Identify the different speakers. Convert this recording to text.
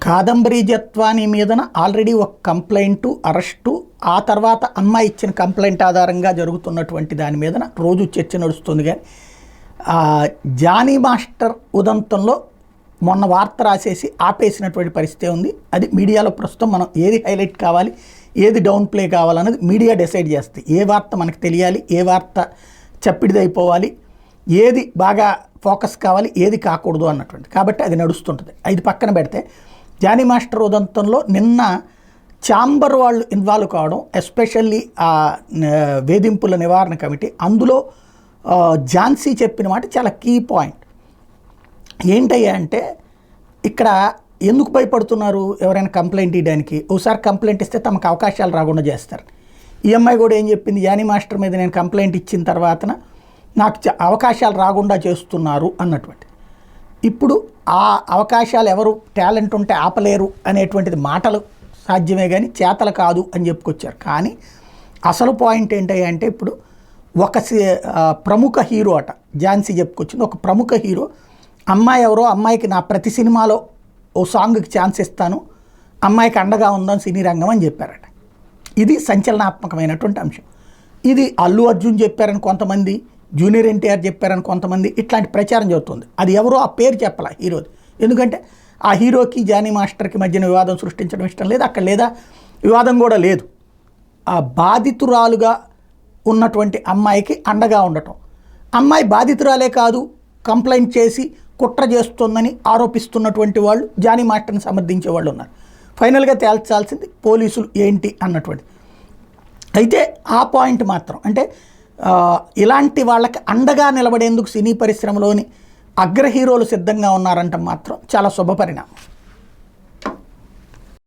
Speaker 1: కాదంబరి జత్వాని మీదన ఆల్రెడీ ఒక complaint, arrest, ఆ తర్వాత అమ్మాయి ఇచ్చిన కంప్లైంట్ ఆధారంగా జరుగుతున్నటువంటి దాని మీదన రోజు చర్చ నడుస్తుంది. కానీ జానీ మాస్టర్ ఉదంతంలో మొన్న వార్త రాసేసి ఆపేసినటువంటి పరిస్థితి ఉంది. అది మీడియాలో ప్రస్తుతం మనం ఏది హైలైట్ కావాలి, ఏది డౌన్ ప్లే కావాలన్నది మీడియా డిసైడ్ చేస్తుంది. ఏ వార్త మనకు తెలియాలి, ఏ వార్త చప్పిడిదైపోవాలి, ఏది బాగా ఫోకస్ కావాలి, ఏది కాకూడదు అన్నటువంటి. కాబట్టి అది నడుస్తుంటుంది. ఇది పక్కన పెడితే జానీ మాస్టర్ ఉదంతంలో నిన్న ఛాంబర్ వాళ్ళు ఇన్వాల్వ్ కావడం, ఎస్పెషల్లీ ఆ వేధింపుల నివారణ కమిటీ, అందులో ఝాన్సీ చెప్పిన మాట చాలా కీ పాయింట్. ఏంటయ్యా అంటే, ఇక్కడ ఎందుకు భయపడుతున్నారు ఎవరైనా కంప్లైంట్ ఇవ్వడానికి? ఒకసారి కంప్లైంట్ ఇస్తే తమకు అవకాశాలు రాకుండా చేస్తారు. ఈ అమ్మాయి కూడా ఏం చెప్పింది, జానీ మాస్టర్ మీద నేను కంప్లైంట్ ఇచ్చిన తర్వాతన నాకు అవకాశాలు రాకుండా చేస్తున్నారు అన్నటువంటి. ఇప్పుడు ఆ అవకాశాలు ఎవరు టాలెంట్ ఉంటే ఆపలేరు అనేటువంటిది మాటలు సాధ్యమే కానీ చేతలు కాదు అని చెప్పుకొచ్చారు. కానీ అసలు పాయింట్ ఏంటంటే, ఇప్పుడు ఒక ప్రముఖ హీరో అట ఝాన్సీ చెప్పుకొచ్చింది. ఒక ప్రముఖ హీరో అమ్మాయి ఎవరో, అమ్మాయికి నా ప్రతి సినిమాలో ఓ సాంగ్కి ఛాన్స్ ఇస్తాను, అమ్మాయికి అండగా ఉందని సినీ రంగం అని చెప్పారట. ఇది సంచలనాత్మకమైనటువంటి అంశం. ఇది అల్లు అర్జున్ చెప్పారని కొంతమంది, జూనియర్ ఎన్టీఆర్ చెప్పారని కొంతమంది, ఇట్లాంటి ప్రచారం జరుగుతుంది. అది ఎవరో ఆ పేరు చెప్పాల హీరోది. ఎందుకంటే ఆ హీరోకి జానీ మాస్టర్కి మధ్యన వివాదం సృష్టించడం ఇష్టం లేదు అక్కడ, లేదా వివాదం కూడా లేదు. ఆ బాధితురాలుగా ఉన్నటువంటి అమ్మాయికి అండగా ఉండటం, అమ్మాయి బాధితురాలే కాదు కంప్లైంట్ చేసి కుట్ర చేస్తుందని ఆరోపిస్తున్నటువంటి వాళ్ళు జానీ మాస్టర్ని సమర్థించే వాళ్ళు ఉన్నారు. ఫైనల్గా తేల్చాల్సింది పోలీసులు ఏంటి అన్నటువంటి. అయితే ఆ పాయింట్ మాత్రం అంటే ఇలాంటి వాళ్ళకి అండగా నిలబడేందుకు సినీ పరిశ్రమలోని అగ్ర హీరోలు సిద్ధంగా ఉన్నారంటే మాత్రం చాలా శుభపరిణామం.